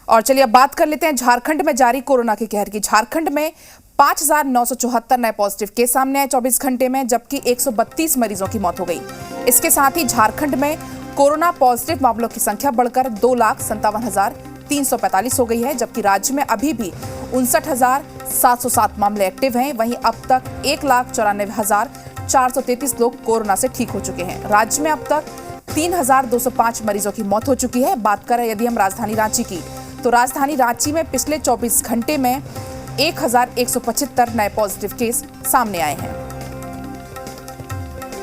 और चलिए अब बात कर लेते हैं झारखंड में जारी कोरोना के कहर की। झारखंड में 5,974 नए पॉजिटिव केस सामने आए 24 घंटे में, जबकि 132 मरीजों की मौत हो गई। इसके साथ ही झारखंड में कोरोना पॉजिटिव मामलों की संख्या बढ़कर 2,57,345 हो गई है, जबकि राज्य में अभी भी 59,707 मामले एक्टिव हैं। वहीं अब तक 1,94,433 लोग कोरोना से ठीक हो चुके हैं। राज्य में अब तक 3,205 मरीजों की मौत हो चुकी है। बात करें यदि हम राजधानी रांची की, तो राजधानी रांची में पिछले 24 घंटे में 1,175 नए पॉजिटिव केस सामने आए हैं।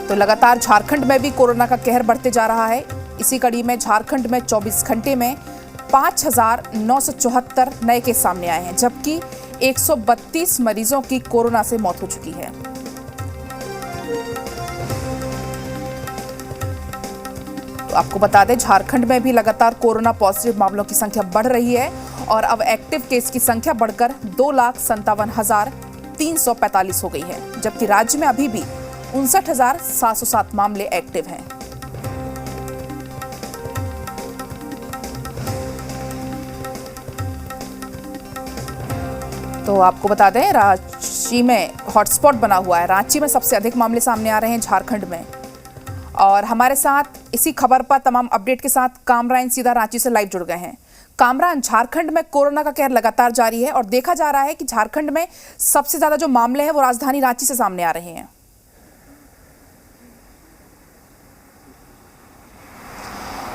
तो लगातार झारखंड में भी कोरोना का कहर बढ़ते जा रहा है। इसी कड़ी में झारखंड में 24 घंटे में 5,974 नए केस सामने आए हैं, जबकि 132 मरीजों की कोरोना से मौत हो चुकी है। तो आपको बता दें, झारखंड में भी लगातार कोरोना पॉजिटिव मामलों की संख्या बढ़ रही है और अब एक्टिव केस की संख्या बढ़कर 2,57,345 हो गई है, जबकि राज्य में अभी भी 59,707 मामले एक्टिव हैं। तो आपको बता दें, रांची में हॉटस्पॉट बना हुआ है। रांची में सबसे अधिक मामले सामने आ रहे हैं झारखंड में। और हमारे साथ इसी खबर पर तमाम अपडेट के साथ कामरान सीधा रांची से लाइव जुड़ गए हैं। कामरान, झारखंड में कोरोना का कहर लगातार जारी है और देखा जा रहा है कि झारखंड में सबसे ज्यादा जो मामले हैं वो राजधानी रांची से सामने आ रहे हैं।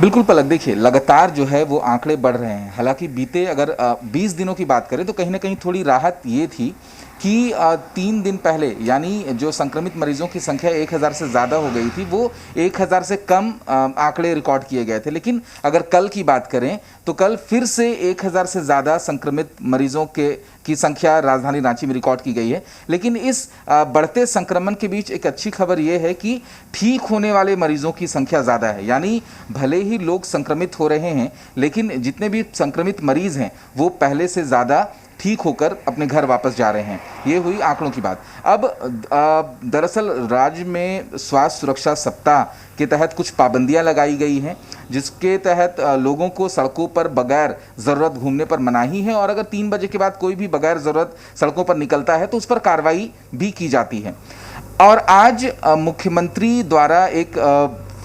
बिल्कुल पलक, देखिए लगातार जो है वो आंकड़े बढ़ रहे हैं। हालांकि बीते अगर 20 दिनों की बात करें तो कहीं ना कहीं थोड़ी राहत ये थी कि 3 दिन पहले यानी जो संक्रमित मरीजों की संख्या 1,000 से ज़्यादा हो गई थी, वो 1,000 से कम आंकड़े रिकॉर्ड किए गए थे। लेकिन अगर कल की बात करें तो कल फिर से 1,000 से ज़्यादा संक्रमित मरीजों की संख्या राजधानी रांची में रिकॉर्ड की गई है। लेकिन इस बढ़ते संक्रमण के बीच एक अच्छी खबर यह है कि ठीक होने वाले मरीजों की संख्या ज़्यादा है। यानी भले ही लोग संक्रमित हो रहे हैं, लेकिन जितने भी संक्रमित मरीज हैं वो पहले से ज़्यादा ठीक होकर अपने घर वापस जा रहे हैं। ये हुई आंकड़ों की बात। अब दरअसल राज्य में स्वास्थ्य सुरक्षा सप्ताह के तहत कुछ पाबंदियां लगाई गई हैं, जिसके तहत लोगों को सड़कों पर बगैर ज़रूरत घूमने पर मनाही है और अगर 3 बजे के बाद कोई भी बगैर ज़रूरत सड़कों पर निकलता है तो उस पर कार्रवाई भी की जाती है। और आज मुख्यमंत्री द्वारा एक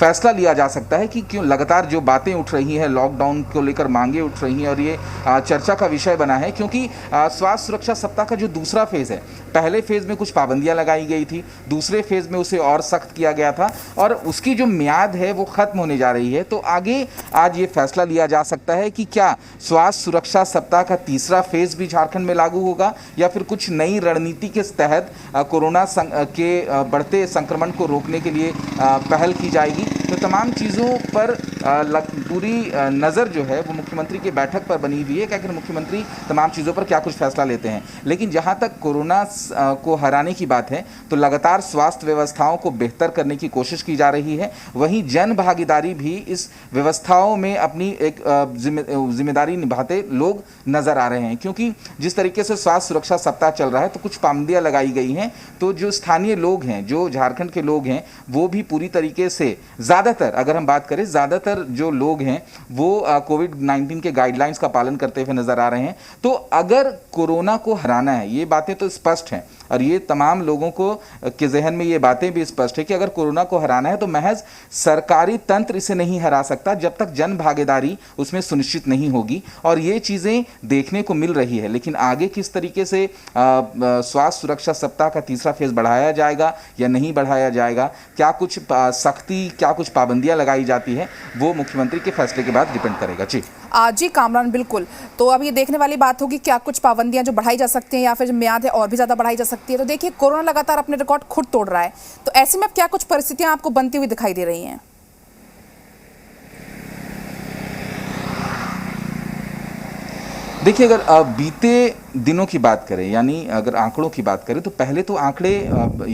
फैसला लिया जा सकता है कि क्यों लगातार जो बातें उठ रही हैं, लॉकडाउन को लेकर मांगे उठ रही हैं और ये चर्चा का विषय बना है, क्योंकि स्वास्थ्य सुरक्षा सप्ताह का जो दूसरा फेज़ है, पहले फेज़ में कुछ पाबंदियां लगाई गई थी, दूसरे फेज़ में उसे और सख्त किया गया था और उसकी जो म्याद है वो ख़त्म होने जा रही है। तो आगे आज ये फैसला लिया जा सकता है कि क्या स्वास्थ्य सुरक्षा सप्ताह का तीसरा फेज़ भी झारखंड में लागू होगा या फिर कुछ नई रणनीति के तहत कोरोना के बढ़ते संक्रमण को रोकने के लिए पहल की जाएगी। तो तमाम चीज़ों पर पूरी नज़र जो है वो मुख्यमंत्री की बैठक पर बनी हुई है कि आखिर मुख्यमंत्री तमाम चीज़ों पर क्या कुछ फैसला लेते हैं। लेकिन जहां तक कोरोना को हराने की बात है तो लगातार स्वास्थ्य व्यवस्थाओं को बेहतर करने की कोशिश की जा रही है। वहीं जन भागीदारी भी इस व्यवस्थाओं में अपनी एक जिम्मेदारी निभाते लोग नज़र आ रहे हैं, क्योंकि जिस तरीके से स्वास्थ्य सुरक्षा सप्ताह चल रहा है तो कुछ पाबंदियाँ लगाई गई हैं। तो जो स्थानीय लोग हैं, जो झारखंड के लोग हैं, वो भी पूरी तरीके से ज़्यादातर, अगर हम बात करें, ज़्यादातर जो लोग हैं वो कोविड-19 के गाइडलाइंस का पालन करते हुए नज़र आ रहे हैं। तो अगर कोरोना को हराना है, ये बातें तो स्पष्ट हैं और ये तमाम लोगों को के जहन में ये बातें भी स्पष्ट है कि अगर कोरोना को हराना है तो महज सरकारी तंत्र इसे नहीं हरा सकता जब तक जन भागीदारी उसमें सुनिश्चित नहीं होगी। और ये चीज़ें देखने को मिल रही है। लेकिन आगे किस तरीके से स्वास्थ्य सुरक्षा सप्ताह का तीसरा फेज़ बढ़ाया जाएगा या नहीं बढ़ाया जाएगा, क्या कुछ सख्ती, क्या कुछ पाबंदियां लगाई जाती है, वो मुख्यमंत्री के फैसले के बाद डिपेंड करेगा। जी कामरान, बिल्कुल। तो अब ये देखने वाली बात होगी क्या कुछ पाबंदियां जो बढ़ाई जा सकती हैं या फिर जो म्याद है और भी ज़्यादा बढ़ाई जा सकती है। तो देखिए, कोरोना लगातार अपने रिकॉर्ड खुद तोड़ रहा है, तो ऐसे में अब क्या कुछ परिस्थितियां आपको बनती हुई दिखाई दे रही हैं? देखिए, अगर बीते दिनों की बात करें, यानी अगर आंकड़ों की बात करें, तो पहले तो आंकड़े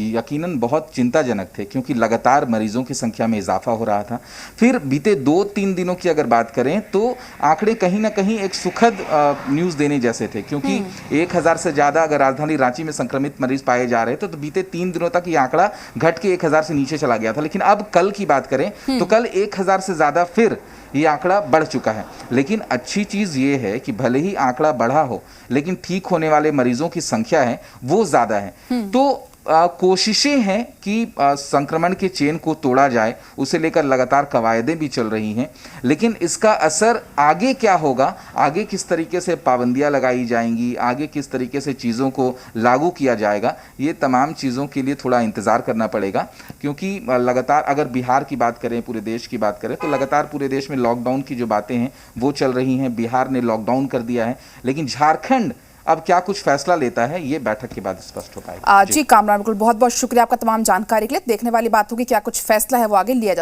यकीनन बहुत चिंताजनक थे, क्योंकि लगातार मरीजों की संख्या में इजाफा हो रहा था। फिर बीते 2-3 दिनों की अगर बात करें तो आंकड़े कहीं ना कहीं एक सुखद न्यूज़ देने जैसे थे, क्योंकि 1000 से ज़्यादा अगर राजधानी रांची में संक्रमित मरीज पाए जा रहे थे, तो बीते 3 दिनों तक ये आंकड़ा घट के 1000 से नीचे चला गया था। लेकिन अब कल की बात करें तो कल 1000 से ज़्यादा फिर ये आंकड़ा बढ़ चुका है। लेकिन अच्छी चीज़ ये है कि भले ही आंकड़ा बढ़ा हो, लेकिन ठीक होने वाले मरीजों की संख्या है वो ज़्यादा है। तो कोशिशें हैं कि संक्रमण के चेन को तोड़ा जाए, उसे लेकर लगातार कवायदें भी चल रही हैं। लेकिन इसका असर आगे क्या होगा, आगे किस तरीके से पाबंदियां लगाई जाएंगी, आगे किस तरीके से चीज़ों को लागू किया जाएगा, ये तमाम चीज़ों के लिए थोड़ा इंतज़ार करना पड़ेगा। क्योंकि लगातार अगर बिहार की बात करें, पूरे देश की बात करें, तो लगातार पूरे देश में लॉकडाउन की जो बातें हैं वो चल रही हैं। बिहार ने लॉकडाउन कर दिया है, लेकिन झारखंड अब क्या कुछ फैसला लेता है, ये बैठक के बाद स्पष्ट हो पाएगा। जी कामरान, बिल्कुल बहुत बहुत शुक्रिया आपका तमाम जानकारी के लिए। देखने वाली बात होगी क्या कुछ फैसला है वो आगे लिया जा